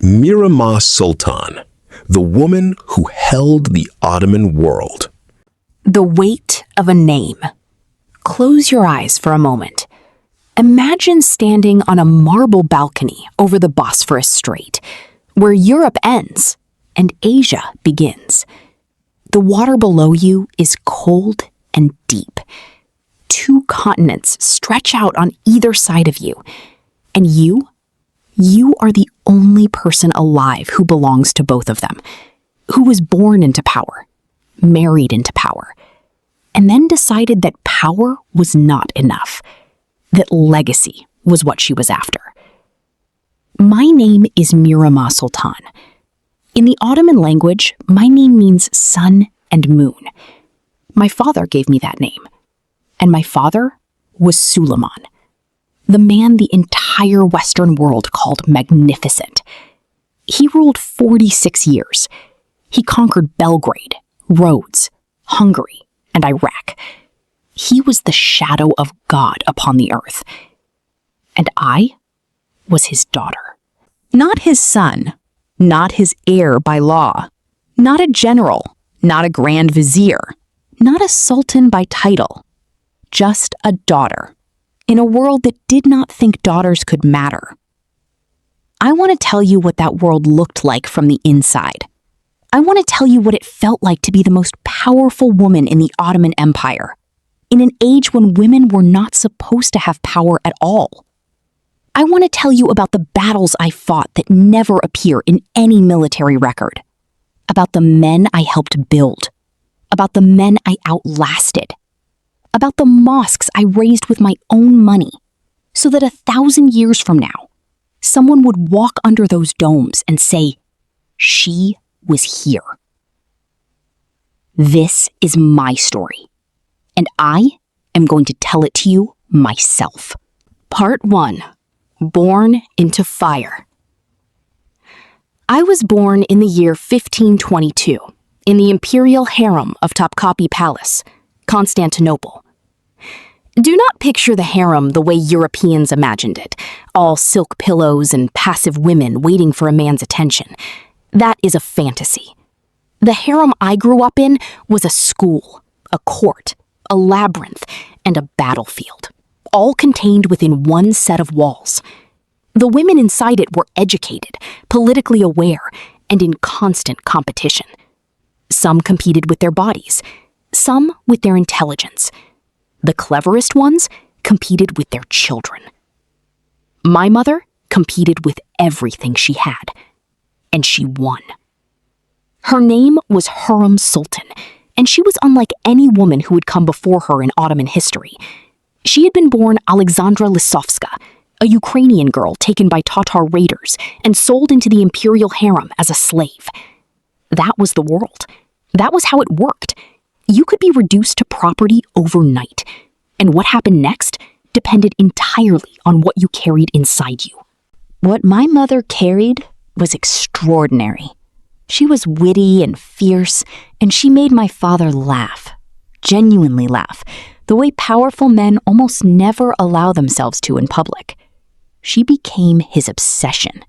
Mihrimah Sultan, the woman who held the Ottoman world. The weight of a name. Close your eyes for a moment. Imagine standing on a marble balcony over the Bosphorus Strait, where Europe ends and Asia begins. The water below you is cold and deep. 2 continents stretch out on either side of you, and you are the only person alive who belongs to both of them, who was born into power, married into power, and then decided that power was not enough, that legacy was what she was after. My name is Mihrimah Sultan. In the Ottoman language, my name means sun and moon. My father gave me that name, and my father was Suleiman, the man the entire Western world called magnificent. He ruled 46 years. He conquered Belgrade, Rhodes, Hungary, and Iraq. He was the shadow of God upon the earth. And I was his daughter. Not his son, not his heir by law, not a general, not a grand vizier, not a sultan by title, just a daughter in a world that did not think daughters could matter. I want to tell you what that world looked like from the inside. I want to tell you what it felt like to be the most powerful woman in the Ottoman Empire, in an age when women were not supposed to have power at all. I want to tell you about the battles I fought that never appear in any military record, about the men I helped build, about the men I outlasted, about the mosques I raised with my own money, so that 1,000 years from now, someone would walk under those domes and say, she was here. This is my story, and I am going to tell it to you myself. Part 1. Born into Fire. I was born in the year 1522 in the Imperial harem of Topkapi Palace, Constantinople. Do not picture the harem the way Europeans imagined it, all silk pillows and passive women waiting for a man's attention. That is a fantasy. The harem I grew up in was a school, a court, a labyrinth, and a battlefield, all contained within one set of walls. The women inside it were educated, politically aware, and in constant competition. Some competed with their bodies, some with their intelligence. The cleverest ones competed with their children. My mother competed with everything she had, and she won. Her name was Mihrimah Sultan, and she was unlike any woman who had come before her in Ottoman history. She had been born Alexandra Lisovska, a Ukrainian girl taken by Tatar raiders and sold into the imperial harem as a slave. That was the world. That was how it worked. You could be reduced to property overnight, and what happened next depended entirely on what you carried inside you. What my mother carried was extraordinary. She was witty and fierce, and she made my father laugh, genuinely laugh, the way powerful men almost never allow themselves to in public. She became his obsession.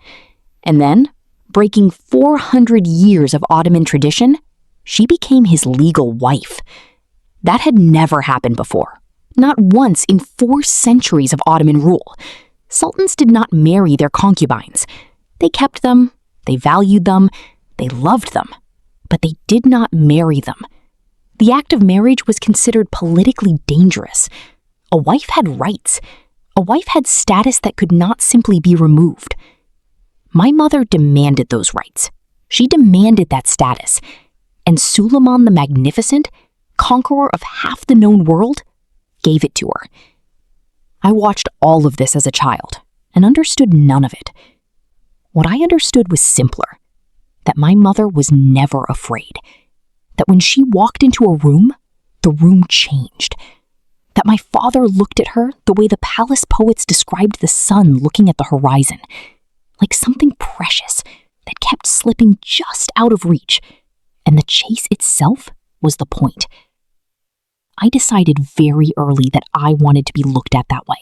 And then, breaking 400 years of Ottoman tradition, she became his legal wife. That had never happened before. Not once in 4 centuries of Ottoman rule. Sultans did not marry their concubines. They kept them, they valued them, they loved them, but they did not marry them. The act of marriage was considered politically dangerous. A wife had rights. A wife had status that could not simply be removed. My mother demanded those rights. She demanded that status. And Suleiman the Magnificent, conqueror of half the known world, gave it to her. I watched all of this as a child and understood none of it. What I understood was simpler, that my mother was never afraid, that when she walked into a room, the room changed, that my father looked at her the way the palace poets described the sun looking at the horizon, like something precious that kept slipping just out of reach, and the chase itself was the point. I decided very early that I wanted to be looked at that way,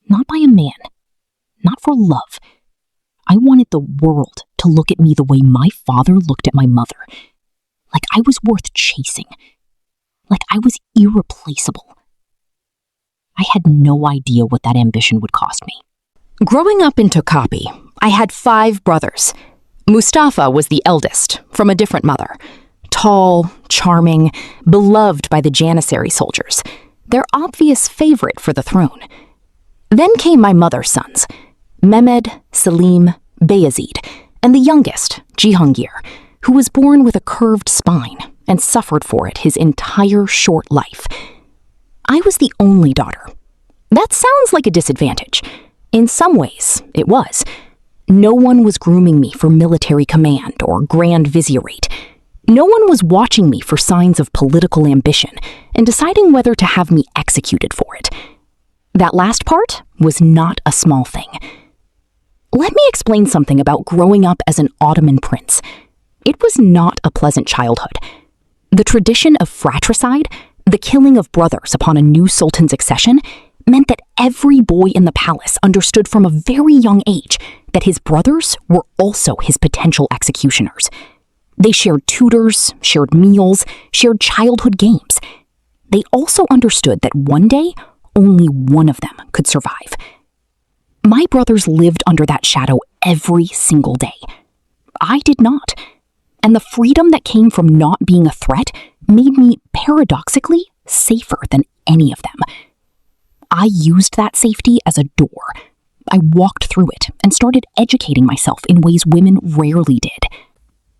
not by a man, not for love. I wanted the world to look at me the way my father looked at my mother. Like I was worth chasing. Like I was irreplaceable. I had no idea what that ambition would cost me. Growing up in Tokapi, I had 5 brothers. Mustafa was the eldest, from a different mother. Tall, charming, beloved by the Janissary soldiers, their obvious favorite for the throne. Then came my mother's sons, Mehmed, Selim, Bayezid, and the youngest, Jihangir, who was born with a curved spine and suffered for it his entire short life. I was the only daughter. That sounds like a disadvantage. In some ways, it was. No one was grooming me for military command or grand vizierate. No one was watching me for signs of political ambition and deciding whether to have me executed for it. That last part was not a small thing. Let me explain something about growing up as an Ottoman prince. It was not a pleasant childhood. The tradition of fratricide, the killing of brothers upon a new sultan's accession, meant that every boy in the palace understood from a very young age that his brothers were also his potential executioners. They shared tutors, shared meals, shared childhood games. They also understood that one day, only one of them could survive. My brothers lived under that shadow every single day. I did not. And the freedom that came from not being a threat made me, paradoxically, safer than any of them. I used that safety as a door. I walked through it and started educating myself in ways women rarely did.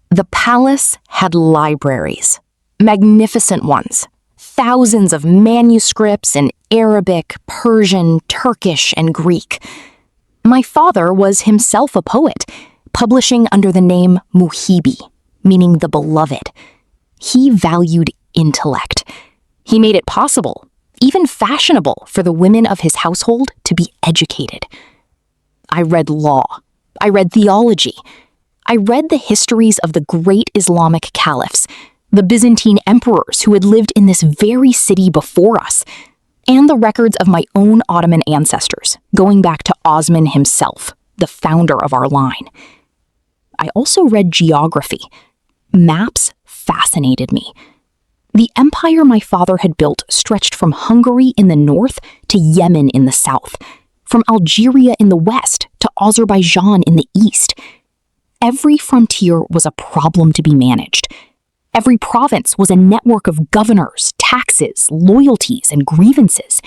The palace had libraries, magnificent ones, thousands of manuscripts in Arabic, Persian, Turkish, and Greek. My father was himself a poet, publishing under the name Muhibi, meaning the beloved. He valued intellect. He made it possible, even fashionable, for the women of his household to be educated. I read law. I read theology. I read the histories of the great Islamic caliphs, the Byzantine emperors who had lived in this very city before us, and the records of my own Ottoman ancestors, going back to Osman himself, the founder of our line. I also read geography. Maps fascinated me. The empire my father had built stretched from Hungary in the north to Yemen in the south, from Algeria in the west to Azerbaijan in the east. Every frontier was a problem to be managed. Every province was a network of governors, taxes, loyalties, and grievances.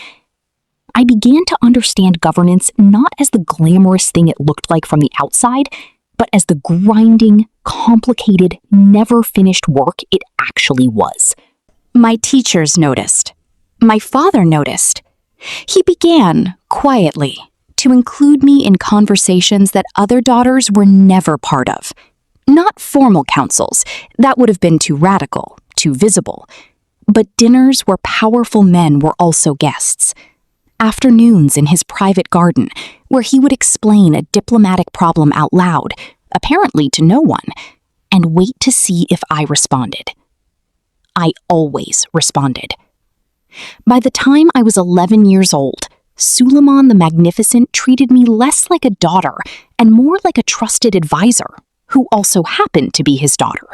I began to understand governance not as the glamorous thing it looked like from the outside, but as the grinding, complicated, never-finished work it actually was. My teachers noticed. My father noticed. He began, quietly, to include me in conversations that other daughters were never part of. Not formal councils, that would have been too radical, too visible, but dinners where powerful men were also guests. Afternoons in his private garden, where he would explain a diplomatic problem out loud, apparently to no one, and wait to see if I responded. I always responded. By the time I was 11 years old, Suleiman the Magnificent treated me less like a daughter and more like a trusted advisor, who also happened to be his daughter.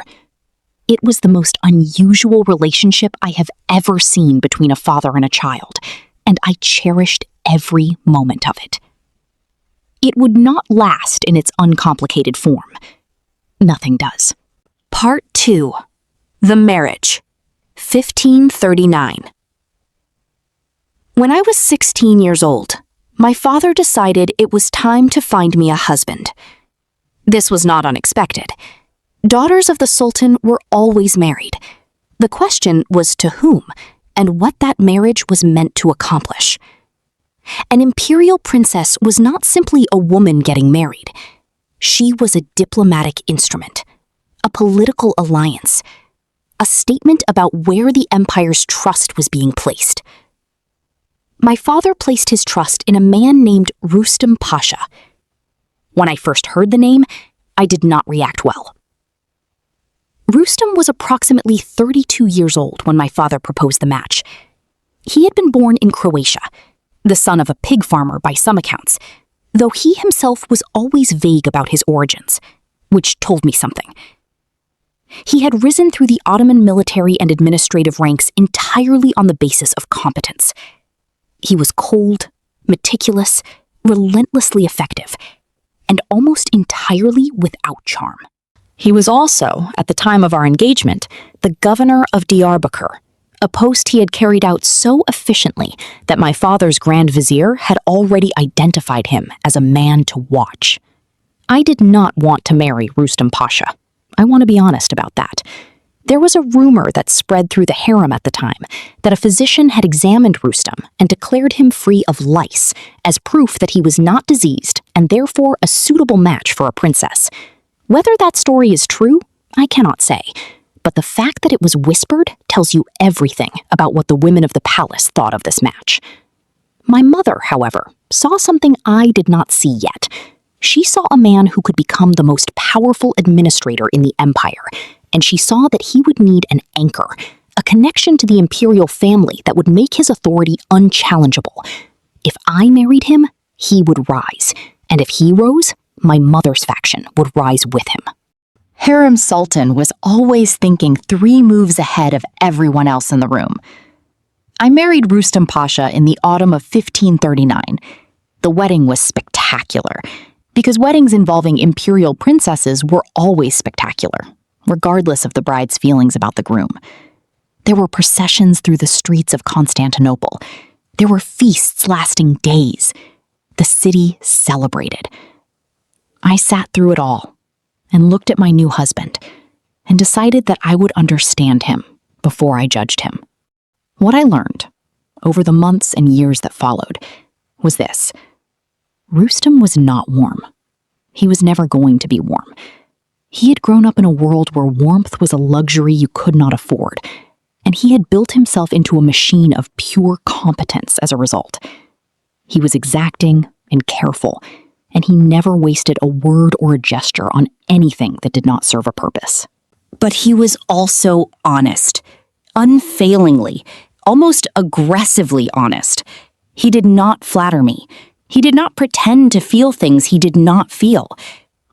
It was the most unusual relationship I have ever seen between a father and a child, and I cherished every moment of it. It would not last in its uncomplicated form. Nothing does. Part 2. The Marriage. 1539. When I was 16 years old, my father decided it was time to find me a husband. This was not unexpected. Daughters of the Sultan were always married. The question was to whom, and what that marriage was meant to accomplish. An imperial princess was not simply a woman getting married. She was a diplomatic instrument, a political alliance, a statement about where the empire's trust was being placed. My father placed his trust in a man named Rustam Pasha. When I first heard the name, I did not react well. Rustam was approximately 32 years old when my father proposed the match. He had been born in Croatia, the son of a pig farmer by some accounts, though he himself was always vague about his origins, which told me something. He had risen through the Ottoman military and administrative ranks entirely on the basis of competence. He was cold, meticulous, relentlessly effective, and almost entirely without charm. He was also, at the time of our engagement, the governor of Diyarbakir, a post he had carried out so efficiently that my father's Grand Vizier had already identified him as a man to watch. I did not want to marry Rustam Pasha. I want to be honest about that. There was a rumor that spread through the harem at the time that a physician had examined Rustam and declared him free of lice as proof that he was not diseased and therefore a suitable match for a princess. Whether that story is true, I cannot say, but the fact that it was whispered tells you everything about what the women of the palace thought of this match. My mother, however, saw something I did not see yet. She saw a man who could become the most powerful administrator in the empire, and she saw that he would need an anchor, a connection to the imperial family that would make his authority unchallengeable. If I married him, he would rise, and if he rose, my mother's faction would rise with him. Harem Sultan was always thinking 3 moves ahead of everyone else in the room. I married Rustam Pasha in the autumn of 1539. The wedding was spectacular, because weddings involving imperial princesses were always spectacular, regardless of the bride's feelings about the groom. There were processions through the streets of Constantinople. There were feasts lasting days. The city celebrated. I sat through it all and looked at my new husband and decided that I would understand him before I judged him. What I learned over the months and years that followed was this. Rustam was not warm. He was never going to be warm. He had grown up in a world where warmth was a luxury you could not afford, and he had built himself into a machine of pure competence as a result. He was exacting and careful, and he never wasted a word or a gesture on anything that did not serve a purpose. But he was also honest, unfailingly, almost aggressively honest. He did not flatter me. He did not pretend to feel things he did not feel.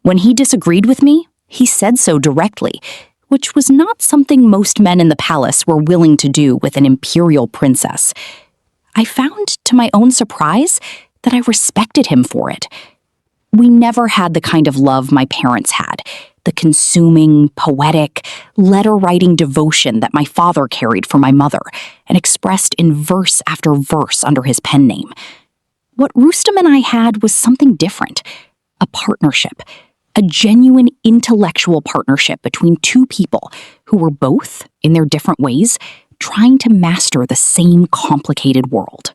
When he disagreed with me, he said so directly, which was not something most men in the palace were willing to do with an imperial princess. I found, to my own surprise, that I respected him for it. We never had the kind of love my parents had, the consuming, poetic, letter-writing devotion that my father carried for my mother and expressed in verse after verse under his pen name. What Rustam and I had was something different, a partnership, a genuine intellectual partnership between 2 people who were both, in their different ways, trying to master the same complicated world.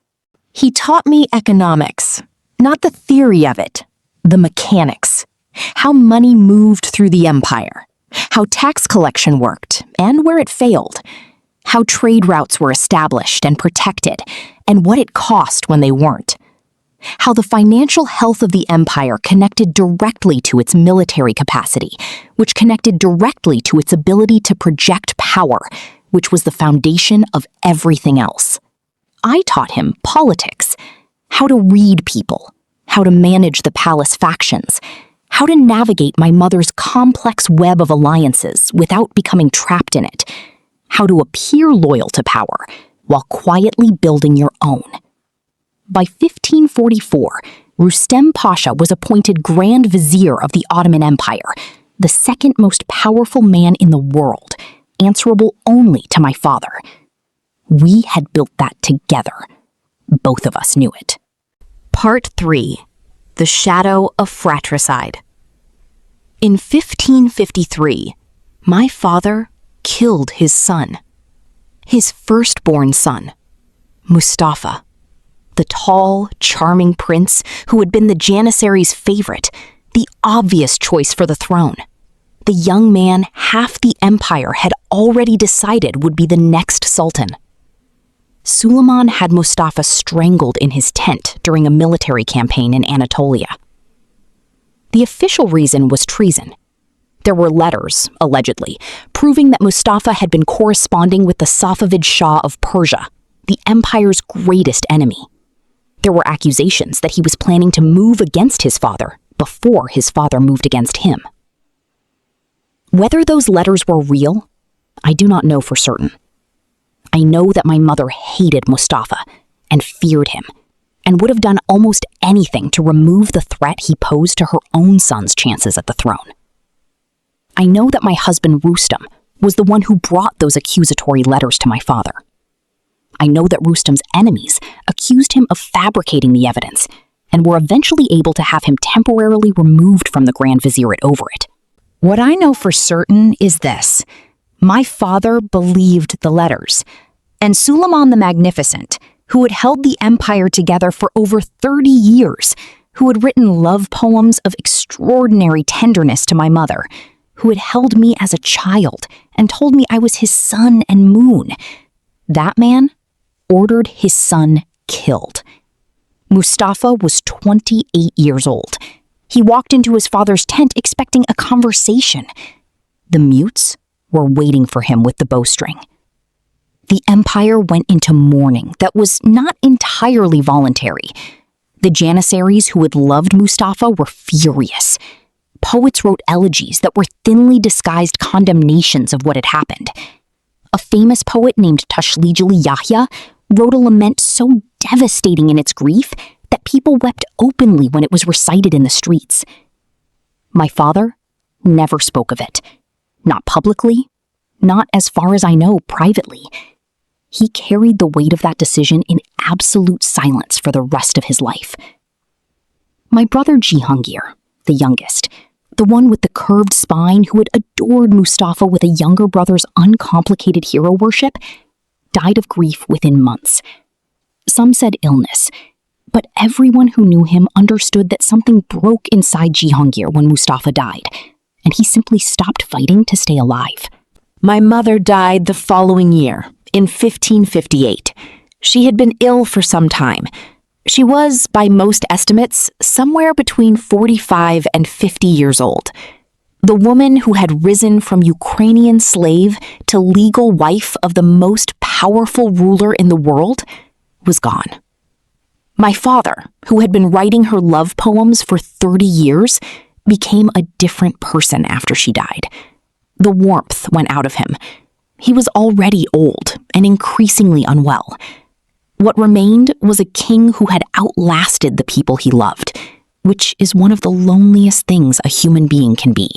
He taught me economics, not the theory of it, the mechanics, how money moved through the empire, how tax collection worked and where it failed, how trade routes were established and protected, and what it cost when they weren't, how the financial health of the empire connected directly to its military capacity, which connected directly to its ability to project power, which was the foundation of everything else. I taught him politics, how to read people, how to manage the palace factions, how to navigate my mother's complex web of alliances without becoming trapped in it, how to appear loyal to power while quietly building your own. By 1544, Rustam Pasha was appointed Grand Vizier of the Ottoman Empire, the second most powerful man in the world, answerable only to my father. We had built that together. Both of us knew it. Part 3. The Shadow of Fratricide. In 1553, my father killed his son. His firstborn son, Mustafa, the tall, charming prince who had been the Janissary's favorite, the obvious choice for the throne. The young man half the empire had already decided would be the next sultan. Suleiman had Mustafa strangled in his tent during a military campaign in Anatolia. The official reason was treason. There were letters, allegedly, proving that Mustafa had been corresponding with the Safavid Shah of Persia, the empire's greatest enemy. There were accusations that he was planning to move against his father before his father moved against him. Whether those letters were real, I do not know for certain. I know that my mother hated Mustafa and feared him, and would have done almost anything to remove the threat he posed to her own son's chances at the throne. I know that my husband Rustam was the one who brought those accusatory letters to my father. I know that Rustam's enemies accused him of fabricating the evidence and were eventually able to have him temporarily removed from the Grand Vizierate over it. What I know for certain is this: my father believed the letters, and Suleiman the Magnificent, who had held the empire together for over 30 years, who had written love poems of extraordinary tenderness to my mother, who had held me as a child and told me I was his sun and moon, that man ordered his son killed. Mustafa was 28 years old. He walked into his father's tent expecting a conversation. The mutes were waiting for him with the bowstring. The empire went into mourning that was not entirely voluntary. The Janissaries who had loved Mustafa were furious. Poets wrote elegies that were thinly disguised condemnations of what had happened. A famous poet named Tashlijali Yahya wrote a lament so devastating in its grief that people wept openly when it was recited in the streets. My father never spoke of it, not publicly, not as far as I know privately. He carried the weight of that decision in absolute silence for the rest of his life. My brother Jihangir, the youngest, the one with the curved spine who had adored Mustafa with a younger brother's uncomplicated hero worship, died of grief within months. Some said illness, but everyone who knew him understood that something broke inside Jihangir when Mustafa died, and he simply stopped fighting to stay alive. My mother died the following year, in 1558. She had been ill for some time. She was, by most estimates, somewhere between 45 and 50 years old. The woman who had risen from Ukrainian slave to legal wife of the most powerful ruler in the world was gone. My father, who had been writing her love poems for 30 years, became a different person after she died. The warmth went out of him. He was already old and increasingly unwell. What remained was a king who had outlasted the people he loved, which is one of the loneliest things a human being can be.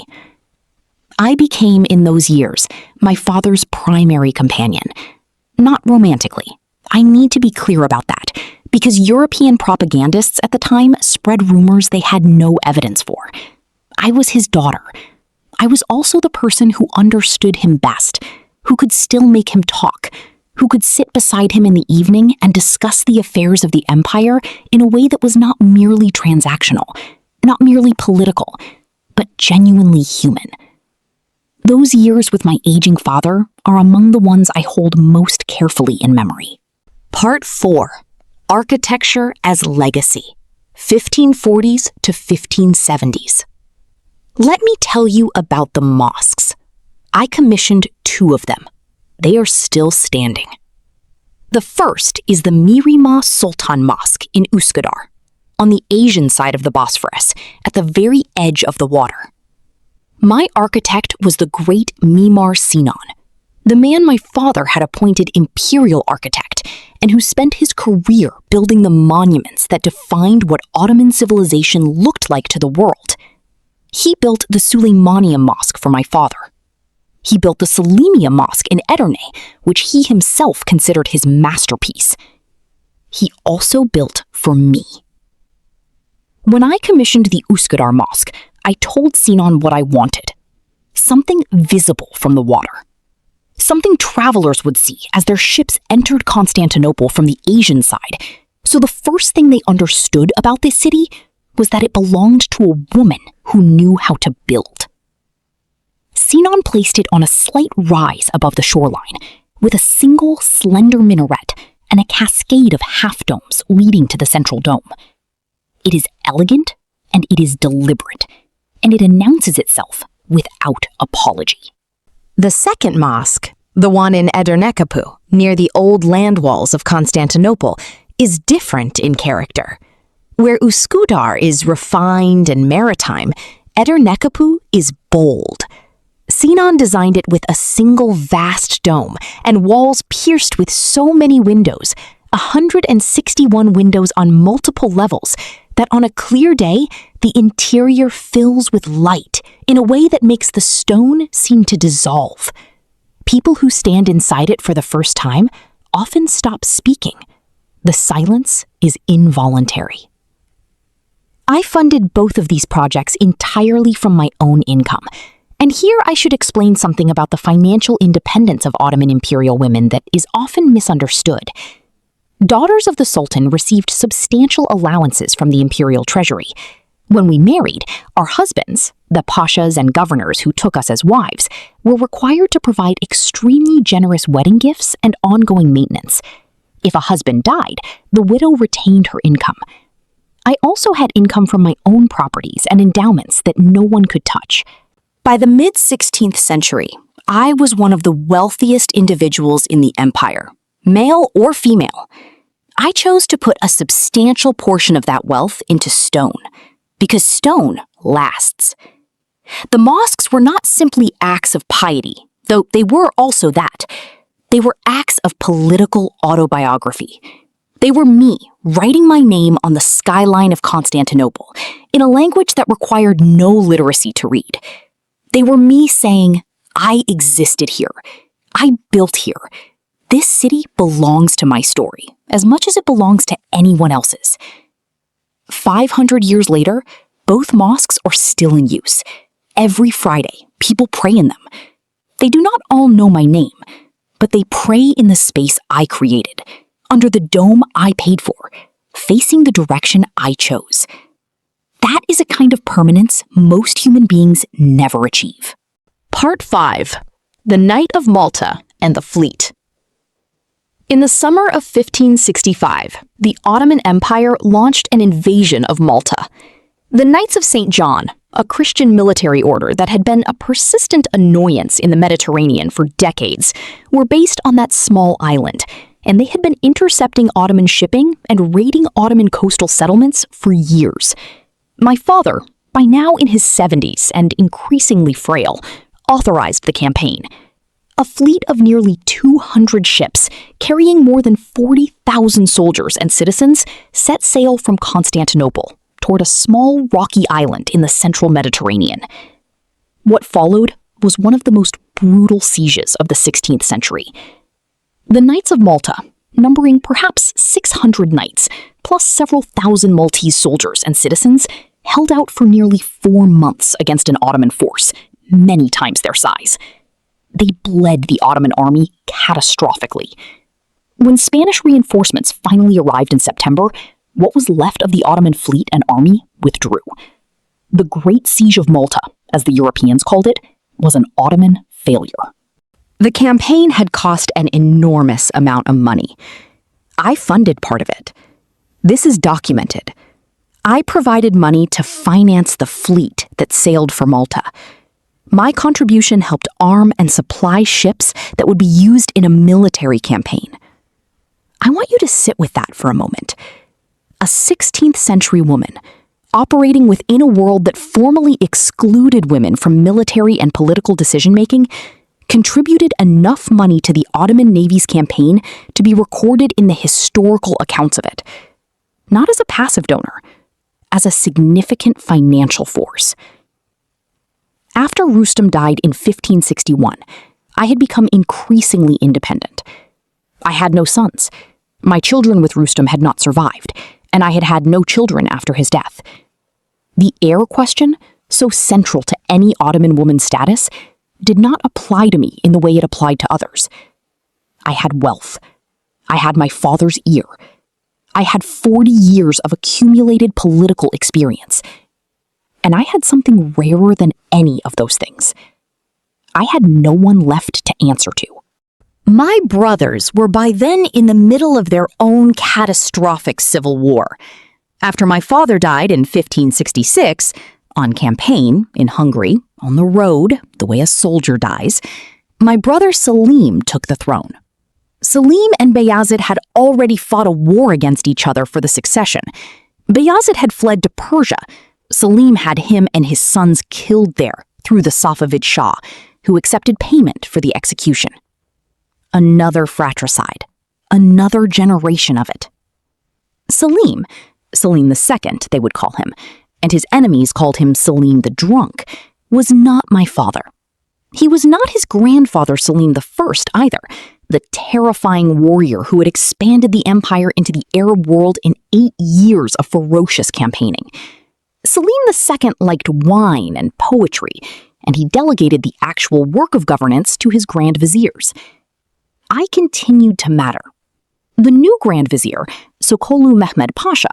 I became, in those years, my father's primary companion. Not romantically. I need to be clear about that, because European propagandists at the time spread rumors they had no evidence for. I was his daughter. I was also the person who understood him best, who could still make him talk, who could sit beside him in the evening and discuss the affairs of the empire in a way that was not merely transactional, not merely political, but genuinely human. Those years with my aging father are among the ones I hold most carefully in memory. Part 4. Architecture as Legacy, 1540s to 1570s. Let me tell you about the mosques. I commissioned 2 of them. They are still standing. The first is the Mihrimah Sultan Mosque in Üsküdar, on the Asian side of the Bosphorus, at the very edge of the water. My architect was the great Mimar Sinan, the man my father had appointed Imperial architect and who spent his career building the monuments that defined what Ottoman civilization looked like to the world. He built the Süleymaniye Mosque for my father. He built the Selimiye Mosque in Edirne, which he himself considered his masterpiece. He also built for me. When I commissioned the Üsküdar Mosque, I told Sinan what I wanted. Something visible from the water. Something travelers would see as their ships entered Constantinople from the Asian side. So the first thing they understood about this city was that it belonged to a woman who knew how to build. Sinan placed it on a slight rise above the shoreline, with a single slender minaret and a cascade of half-domes leading to the central dome. It is elegant and it is deliberate, and it announces itself without apology. The second mosque, the one in Edirne Kapı, near the old land walls of Constantinople, is different in character. Where Üsküdar is refined and maritime, Edirnecapu is bold. Sinan designed it with a single vast dome and walls pierced with so many windows, 161 windows on multiple levels, that on a clear day, the interior fills with light in a way that makes the stone seem to dissolve. People who stand inside it for the first time often stop speaking. The silence is involuntary. I funded both of these projects entirely from my own income. And here I should explain something about the financial independence of Ottoman imperial women that is often misunderstood. Daughters of the Sultan received substantial allowances from the imperial treasury. When we married, our husbands, the pashas and governors who took us as wives, were required to provide extremely generous wedding gifts and ongoing maintenance. If a husband died, the widow retained her income. I also had income from my own properties and endowments that no one could touch. By the mid-16th century, I was one of the wealthiest individuals in the empire, male or female. I chose to put a substantial portion of that wealth into stone, because stone lasts. The mosques were not simply acts of piety, though they were also that. They were acts of political autobiography. They were me writing my name on the skyline of Constantinople in a language that required no literacy to read. They were me saying, I existed here. I built here. This city belongs to my story, as much as it belongs to anyone else's. 500 years later, both mosques are still in use. Every Friday, people pray in them. They do not all know my name, but they pray in the space I created, under the dome I paid for, facing the direction I chose. That is a kind of permanence most human beings never achieve. Part 5. The Knight of Malta and the Fleet. In the summer of 1565, the Ottoman Empire launched an invasion of Malta. The Knights of St. John, a Christian military order that had been a persistent annoyance in the Mediterranean for decades, were based on that small island, and they had been intercepting Ottoman shipping and raiding Ottoman coastal settlements for years. My father, by now in his 70s and increasingly frail, authorized the campaign. A fleet of nearly 200 ships, carrying more than 40,000 soldiers and citizens, set sail from Constantinople toward a small rocky island in the central Mediterranean. What followed was one of the most brutal sieges of the 16th century. The Knights of Malta, numbering perhaps 600 knights, plus several thousand Maltese soldiers and citizens, held out for nearly 4 months against an Ottoman force, many times their size. They bled the Ottoman army catastrophically. When Spanish reinforcements finally arrived in September, what was left of the Ottoman fleet and army withdrew. The Great Siege of Malta, as the Europeans called it, was an Ottoman failure. The campaign had cost an enormous amount of money. I funded part of it. This is documented. I provided money to finance the fleet that sailed for Malta. My contribution helped arm and supply ships that would be used in a military campaign. I want you to sit with that for a moment. A 16th century woman, operating within a world that formally excluded women from military and political decision-making, contributed enough money to the Ottoman Navy's campaign to be recorded in the historical accounts of it. Not as a passive donor, as a significant financial force. After Rustam died in 1561, I had become increasingly independent. I had no sons. My children with Rustam had not survived, and I had had no children after his death. The heir question, so central to any Ottoman woman's status, did not apply to me in the way it applied to others. I had wealth. I had my father's ear. I had 40 years of accumulated political experience. And I had something rarer than any of those things. I had no one left to answer to. My brothers were by then in the middle of their own catastrophic civil war. After my father died in 1566, on campaign, in Hungary, on the road, the way a soldier dies, my brother Selim took the throne. Selim and Bayazid had already fought a war against each other for the succession. Bayazid had fled to Persia. Selim had him and his sons killed there through the Safavid Shah, who accepted payment for the execution. Another fratricide. Another generation of it. Selim II, they would call him, and his enemies called him Selim the Drunk, was not my father. He was not his grandfather Selim I either, the terrifying warrior who had expanded the empire into the Arab world in 8 years of ferocious campaigning. Selim II liked wine and poetry, and he delegated the actual work of governance to his grand viziers. I continued to matter. The new Grand Vizier, Sokolu Mehmed Pasha,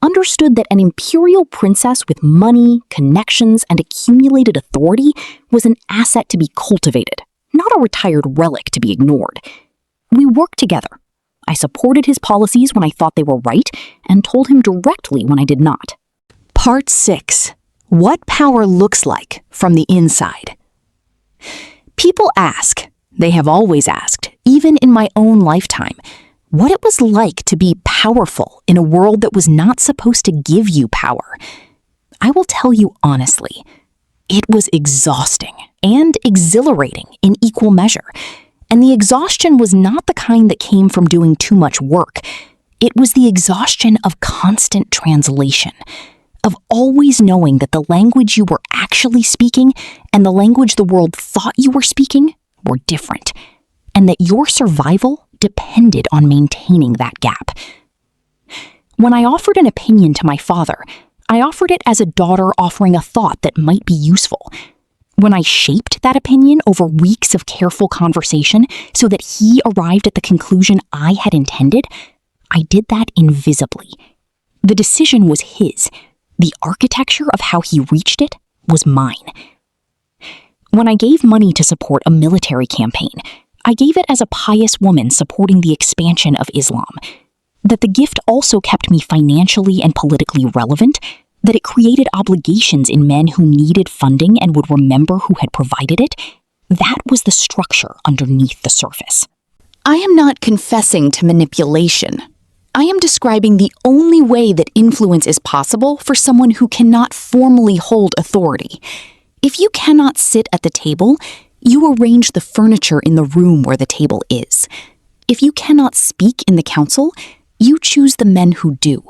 understood that an imperial princess with money, connections, and accumulated authority was an asset to be cultivated, not a retired relic to be ignored. We worked together. I supported his policies when I thought they were right, and told him directly when I did not. Part 6. What power looks like from the inside. People ask, they have always asked, even in my own lifetime, what it was like to be powerful in a world that was not supposed to give you power. I will tell you honestly, it was exhausting and exhilarating in equal measure. And the exhaustion was not the kind that came from doing too much work. It was the exhaustion of constant translation, of always knowing that the language you were actually speaking and the language the world thought you were speaking were different, and that your survival depended on maintaining that gap. When I offered an opinion to my father, I offered it as a daughter offering a thought that might be useful. When I shaped that opinion over weeks of careful conversation so that he arrived at the conclusion I had intended, I did that invisibly. The decision was his. The architecture of how he reached it was mine. When I gave money to support a military campaign, I gave it as a pious woman supporting the expansion of Islam. That the gift also kept me financially and politically relevant, that it created obligations in men who needed funding and would remember who had provided it, that was the structure underneath the surface. I am not confessing to manipulation. I am describing the only way that influence is possible for someone who cannot formally hold authority. If you cannot sit at the table, you arrange the furniture in the room where the table is. If you cannot speak in the council, you choose the men who do,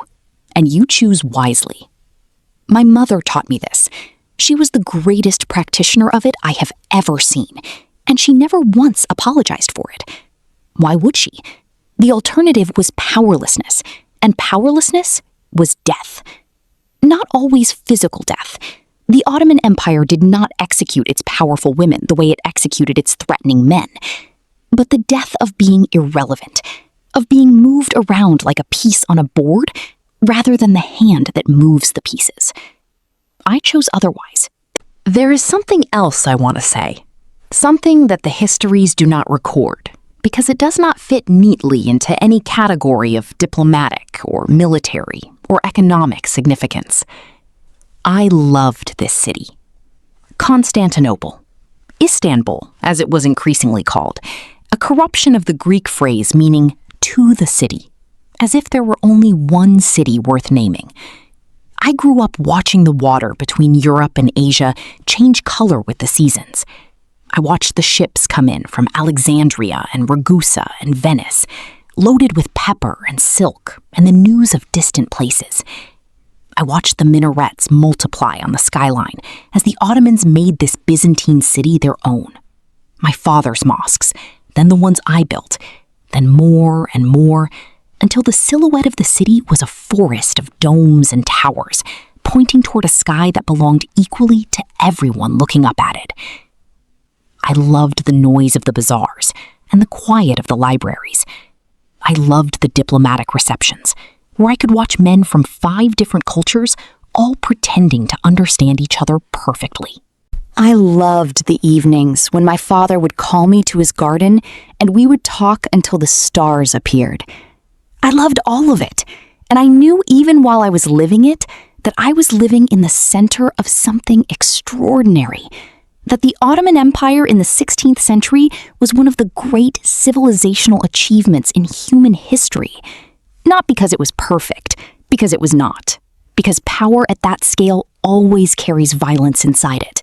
and you choose wisely. My mother taught me this. She was the greatest practitioner of it I have ever seen, and she never once apologized for it. Why would she? The alternative was powerlessness, and powerlessness was death. Not always physical death. The Ottoman Empire did not execute its powerful women the way it executed its threatening men, but the death of being irrelevant, of being moved around like a piece on a board, rather than the hand that moves the pieces. I chose otherwise. There is something else I want to say, something that the histories do not record, because it does not fit neatly into any category of diplomatic or military or economic significance. I loved this city. Constantinople, Istanbul, as it was increasingly called, a corruption of the Greek phrase meaning to the city, as if there were only one city worth naming. I grew up watching the water between Europe and Asia change color with the seasons. I watched the ships come in from Alexandria and Ragusa and Venice, loaded with pepper and silk and the news of distant places. I watched the minarets multiply on the skyline as the Ottomans made this Byzantine city their own. My father's mosques, then the ones I built, then more and more, until the silhouette of the city was a forest of domes and towers, pointing toward a sky that belonged equally to everyone looking up at it. I loved the noise of the bazaars and the quiet of the libraries. I loved the diplomatic receptions, where I could watch men from 5 different cultures all pretending to understand each other perfectly. I loved the evenings when my father would call me to his garden and we would talk until the stars appeared. I loved all of it, and I knew even while I was living it that I was living in the center of something extraordinary, that the Ottoman Empire in the 16th century was one of the great civilizational achievements in human history. Not because it was perfect, because it was not. Because power at that scale always carries violence inside it.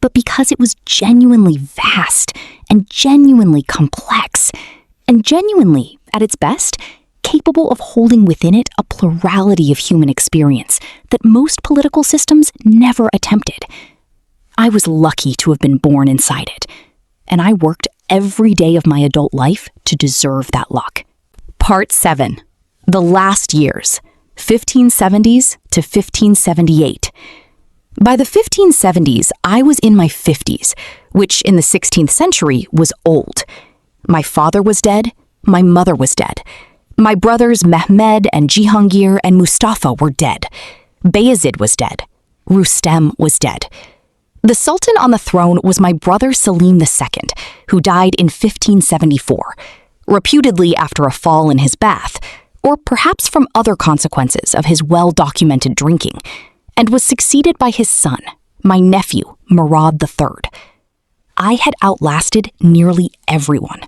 But because it was genuinely vast and genuinely complex, and genuinely, at its best, capable of holding within it a plurality of human experience that most political systems never attempted. I was lucky to have been born inside it, and I worked every day of my adult life to deserve that luck. Part 7. The Last Years, 1570s to 1578. By the 1570s, I was in my 50s, which in the 16th century was old. My father was dead, my mother was dead. My brothers Mehmed and Jihangir and Mustafa were dead. Bayezid was dead. Rustem was dead. The Sultan on the throne was my brother Selim II, who died in 1574, reputedly after a fall in his bath, or perhaps from other consequences of his well-documented drinking, and was succeeded by his son, my nephew, Murad III. I had outlasted nearly everyone.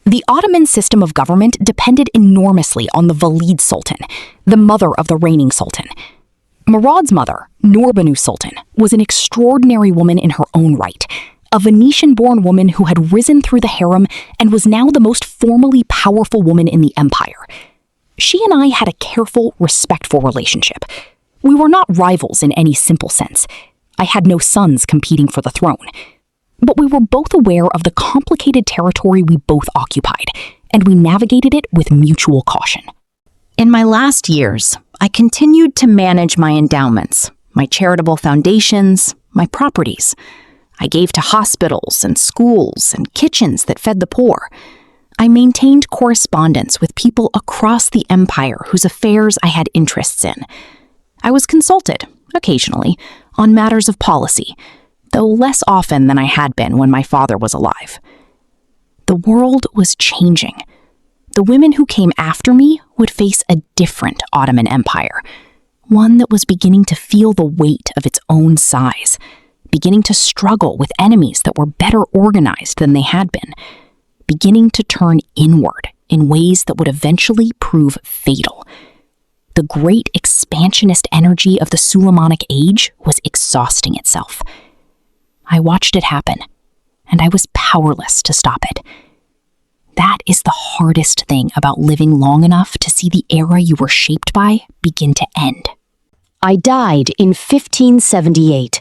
The Ottoman system of government depended enormously on the Valid Sultan, the mother of the reigning sultan. Murad's mother, Nurbanu Sultan, was an extraordinary woman in her own right, a Venetian-born woman who had risen through the harem and was now the most formally powerful woman in the empire. She and I had a careful, respectful relationship. We were not rivals in any simple sense. I had no sons competing for the throne. But we were both aware of the complicated territory we both occupied, and we navigated it with mutual caution. In my last years, I continued to manage my endowments, my charitable foundations, my properties. I gave to hospitals and schools and kitchens that fed the poor. I maintained correspondence with people across the empire whose affairs I had interests in. I was consulted, occasionally, on matters of policy, though less often than I had been when my father was alive. The world was changing. The women who came after me would face a different Ottoman Empire, one that was beginning to feel the weight of its own size, beginning to struggle with enemies that were better organized than they had been, beginning to turn inward in ways that would eventually prove fatal. The great expansionist energy of the Suleimanic age was exhausting itself. I watched it happen, and I was powerless to stop it. That is the hardest thing about living long enough to see the era you were shaped by begin to end. I died in 1578.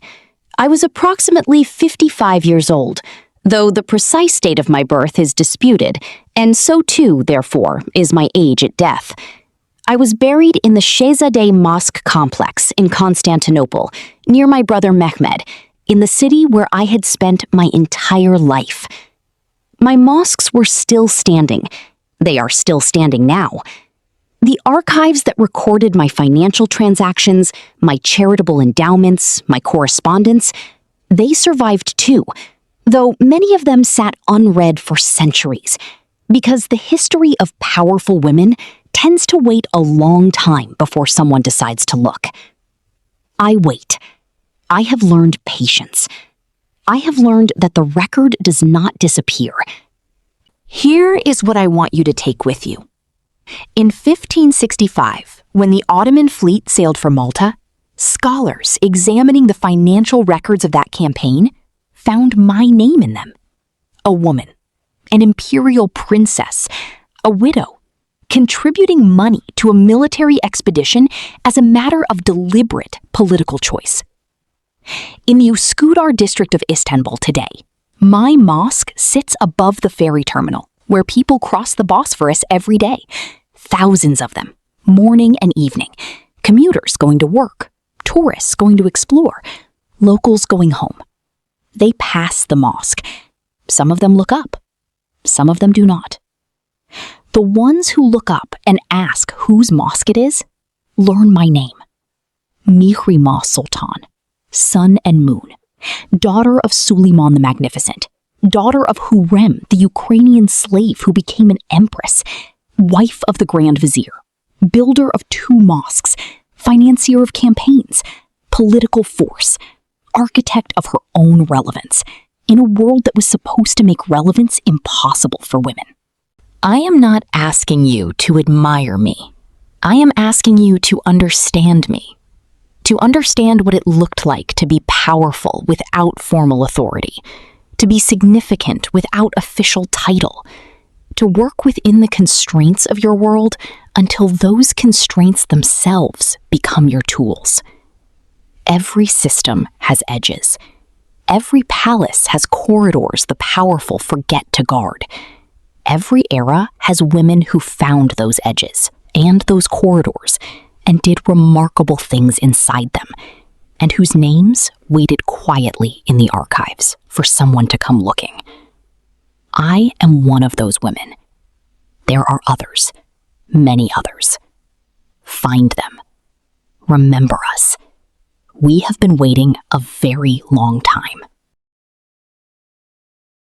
I was approximately 55 years old, though the precise date of my birth is disputed, and so too, therefore, is my age at death. I was buried in the Shehzadeh Mosque complex in Constantinople, near my brother Mehmed, in the city where I had spent my entire life. My mosques were still standing. They are still standing now. The archives that recorded my financial transactions, my charitable endowments, my correspondence, they survived too, though many of them sat unread for centuries, because the history of powerful women tends to wait a long time before someone decides to look. I wait. I have learned patience. I have learned that the record does not disappear. Here is what I want you to take with you. In 1565, when the Ottoman fleet sailed for Malta, scholars examining the financial records of that campaign found my name in them. A woman, an imperial princess, a widow, contributing money to a military expedition as a matter of deliberate political choice. In the Üsküdar district of Istanbul today, my mosque sits above the ferry terminal, where people cross the Bosphorus every day. Thousands of them, morning and evening. Commuters going to work, tourists going to explore, locals going home. They pass the mosque. Some of them look up. Some of them do not. The ones who look up and ask whose mosque it is, learn my name. Mihrimah Sultan, sun and moon, daughter of Suleiman the Magnificent, daughter of Hurrem, the Ukrainian slave who became an empress, wife of the Grand Vizier, builder of 2 mosques, financier of campaigns, political force, architect of her own relevance, in a world that was supposed to make relevance impossible for women. I am not asking you to admire me. I am asking you to understand me. To understand what it looked like to be powerful without formal authority, to be significant without official title, to work within the constraints of your world until those constraints themselves become your tools. Every system has edges. Every palace has corridors the powerful forget to guard. Every era has women who found those edges and those corridors and did remarkable things inside them, and whose names waited quietly in the archives for someone to come looking. I am one of those women. There are others, many others. Find them. Remember us. We have been waiting a very long time.